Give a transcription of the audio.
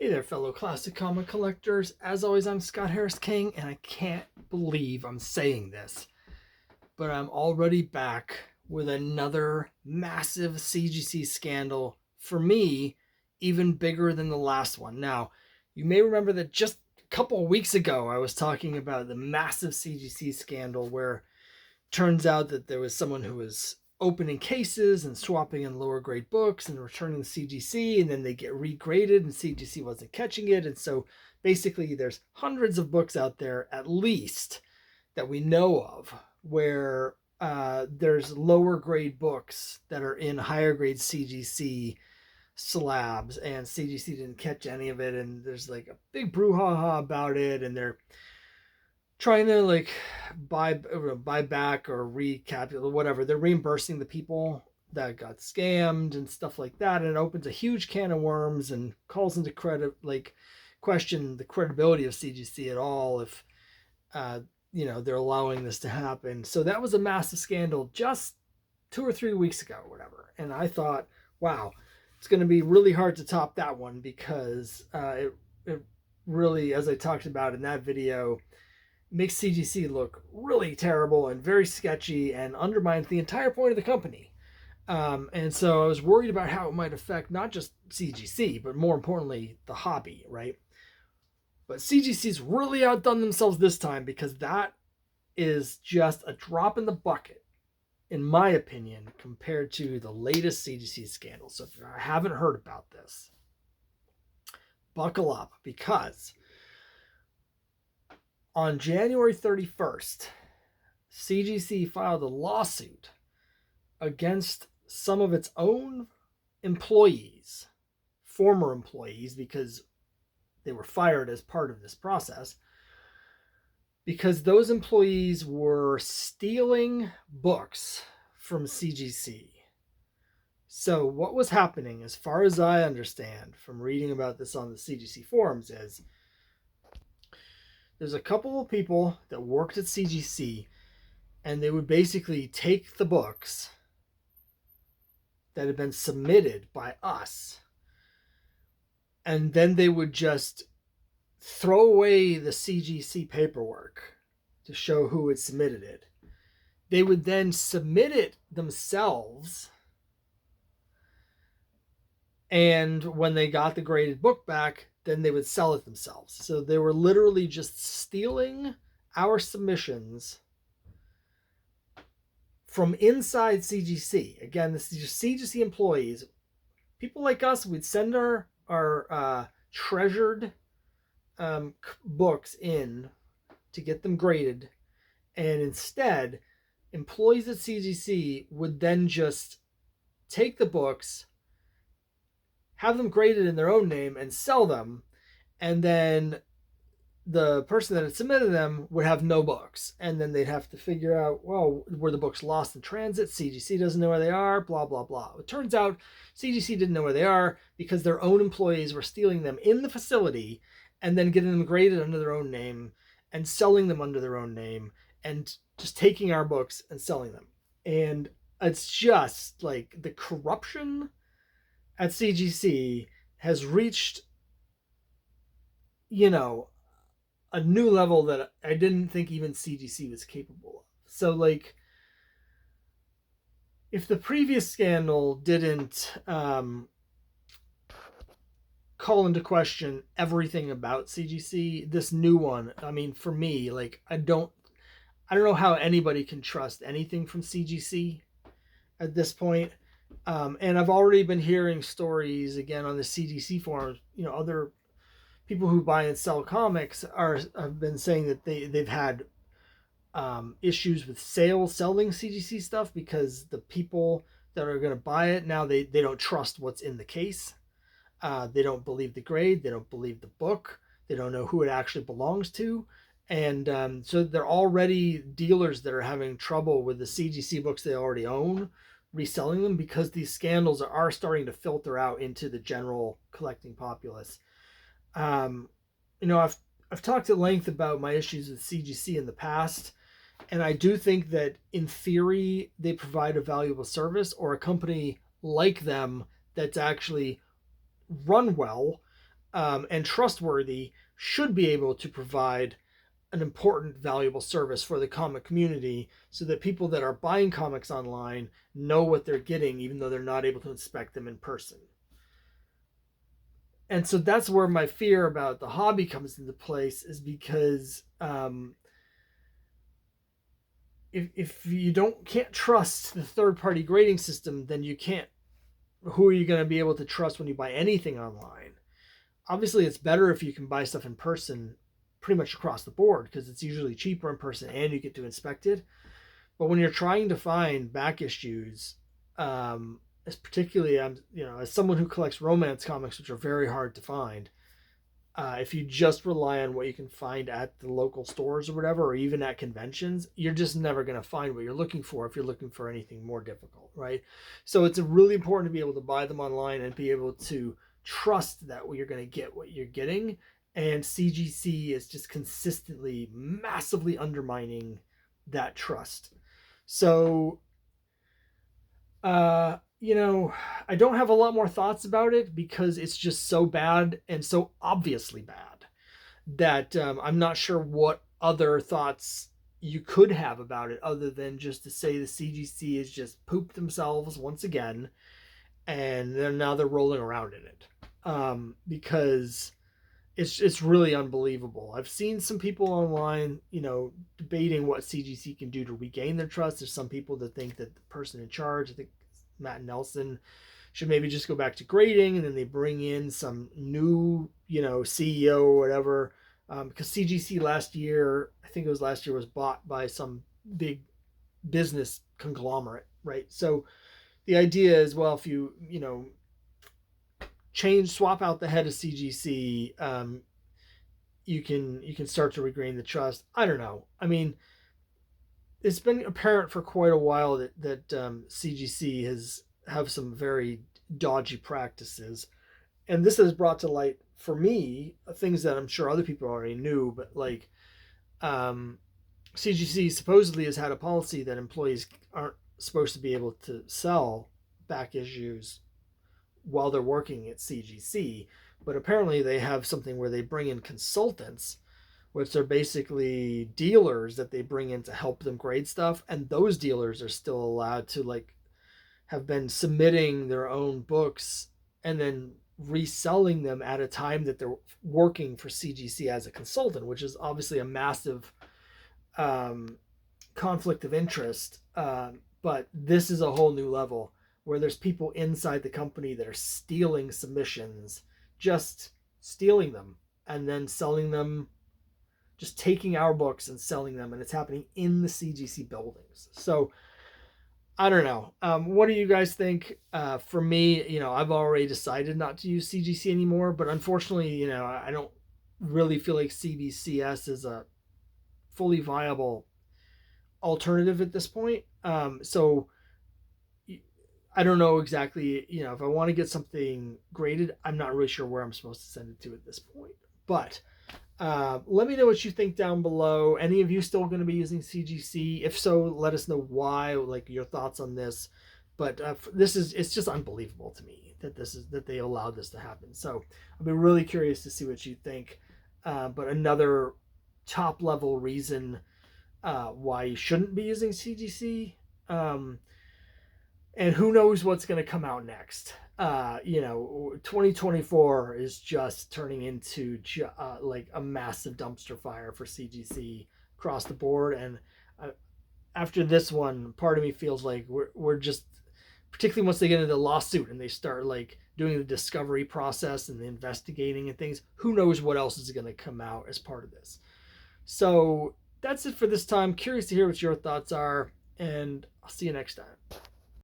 Hey there, fellow classic comic collectors. As always, I'm Scott Harris King, and I can't believe I'm saying this, but I'm already back with another massive CGC scandal. For me, even bigger than the last one. Now, you may remember that just a couple of weeks ago, I was talking about the massive CGC scandal where turns out that there was someone who was opening cases and swapping in lower grade books and returning to CGC, and then they get regraded and CGC wasn't catching it. And so basically there's hundreds of books out there at least that we know of where there's lower grade books that are in higher grade CGC slabs, and CGC didn't catch any of it, and there's like a big brouhaha about it, and they're trying to like buy back or recapitulate whatever. They're reimbursing the people that got scammed and stuff like that, and it opens a huge can of worms and calls into question the credibility of CGC at all if they're allowing this to happen. So that was a massive scandal just 2 or 3 weeks ago, whatever. And I thought, wow, it's going to be really hard to top that one because it really, as I talked about in that video, makes CGC look really terrible and very sketchy and undermines the entire point of the company. And so I was worried about how it might affect not just CGC, but more importantly, the hobby, right? But CGC's really outdone themselves this time because that is just a drop in the bucket, in my opinion, compared to the latest CGC scandal. So if you haven't heard about this, buckle up, because on January 31st, CGC filed a lawsuit against some of its own employees, former employees, because they were fired as part of this process, because those employees were stealing books from CGC. So what was happening, as far as I understand from reading about this on the CGC forums, is there's a couple of people that worked at CGC, and they would basically take the books that had been submitted by us, and then they would just throw away the CGC paperwork to show who had submitted it. They would then submit it themselves, and when they got the graded book back, then they would sell it themselves. So they were literally just stealing our submissions from inside CGC. Again, this is just CGC employees. People like us, we'd send our treasured books in to get them graded, and instead, employees at CGC would then just take the books, have them graded in their own name, and sell them, and then the person that had submitted them would have no books, and then they'd have to figure out, well, were the books lost in transit? CGC doesn't know where they are, blah, blah, blah. It turns out CGC didn't know where they are because their own employees were stealing them in the facility and then getting them graded under their own name and selling them under their own name and just taking our books and selling them. And it's just like the corruption at CGC has reached, a new level that I didn't think even CGC was capable of. So, like, if the previous scandal didn't call into question everything about CGC, this new one, I mean, for me, like, I don't know how anybody can trust anything from CGC at this point. And I've already been hearing stories again on the CGC forums. Other people who buy and sell comics have been saying that they've had issues with selling CGC stuff because the people that are going to buy it now, they don't trust what's in the case. They don't believe the grade. They don't believe the book. They don't know who it actually belongs to. And so they're already dealers that are having trouble with the CGC books they already own, reselling them, because these scandals are starting to filter out into the general collecting populace. I've talked at length about my issues with CGC in the past, and I do think that in theory they provide a valuable service, or a company like them that's actually run well and trustworthy should be able to provide an important, valuable service for the comic community so that people that are buying comics online know what they're getting, even though they're not able to inspect them in person. And so that's where my fear about the hobby comes into place, is because if you can't trust the third-party grading system, then you can't. Who are you going to be able to trust when you buy anything online? Obviously, it's better if you can buy stuff in person pretty much across the board, because it's usually cheaper in person and you get to inspect it. But when you're trying to find back issues, as particularly as someone who collects romance comics, which are very hard to find, if you just rely on what you can find at the local stores or whatever, or even at conventions, you're just never going to find what you're looking for if you're looking for anything more difficult, right? So it's really important to be able to buy them online and be able to trust that you're going to get what you're getting. And CGC is just consistently massively undermining that trust. So, I don't have a lot more thoughts about it because it's just so bad and so obviously bad that I'm not sure what other thoughts you could have about it other than just to say the CGC has just pooped themselves once again, and now they're rolling around in it, because it's really unbelievable. I've seen some people online, debating what CGC can do to regain their trust. There's some people that think that the person in charge, I think Matt Nelson, should maybe just go back to grading, and then they bring in some new, CEO or whatever. Because CGC last year, I think it was last year, was bought by some big business conglomerate, right? So the idea is, well, if you, swap out the head of CGC, you can start to regain the trust. I don't know. I mean, it's been apparent for quite a while that CGC have some very dodgy practices, and this has brought to light for me things that I'm sure other people already knew. But like, CGC supposedly has had a policy that employees aren't supposed to be able to sell back issues while they're working at CGC, but apparently they have something where they bring in consultants, which are basically dealers that they bring in to help them grade stuff, and those dealers are still allowed to have been submitting their own books and then reselling them at a time that they're working for CGC as a consultant, which is obviously a massive conflict of interest. But this is a whole new level where there's people inside the company that are stealing submissions, just stealing them and then selling them, just taking our books and selling them, and it's happening in the CGC buildings. So I don't know. What do you guys think? For me, I've already decided not to use CGC anymore, but unfortunately, I don't really feel like CBCS is a fully viable alternative at this point. So I don't know exactly, if I want to get something graded, I'm not really sure where I'm supposed to send it to at this point. But let me know what you think down below. Any of you still going to be using CGC? If so, let us know why, your thoughts on this. But it's just unbelievable to me that they allowed this to happen. So I'll be really curious to see what you think. But another top level reason why you shouldn't be using CGC. And who knows what's going to come out next. 2024 is just turning into a massive dumpster fire for CGC across the board. And after this one, part of me feels like we're just, particularly once they get into the lawsuit and they start doing the discovery process and the investigating and things, who knows what else is going to come out as part of this. So that's it for this time. Curious to hear what your thoughts are, and I'll see you next time.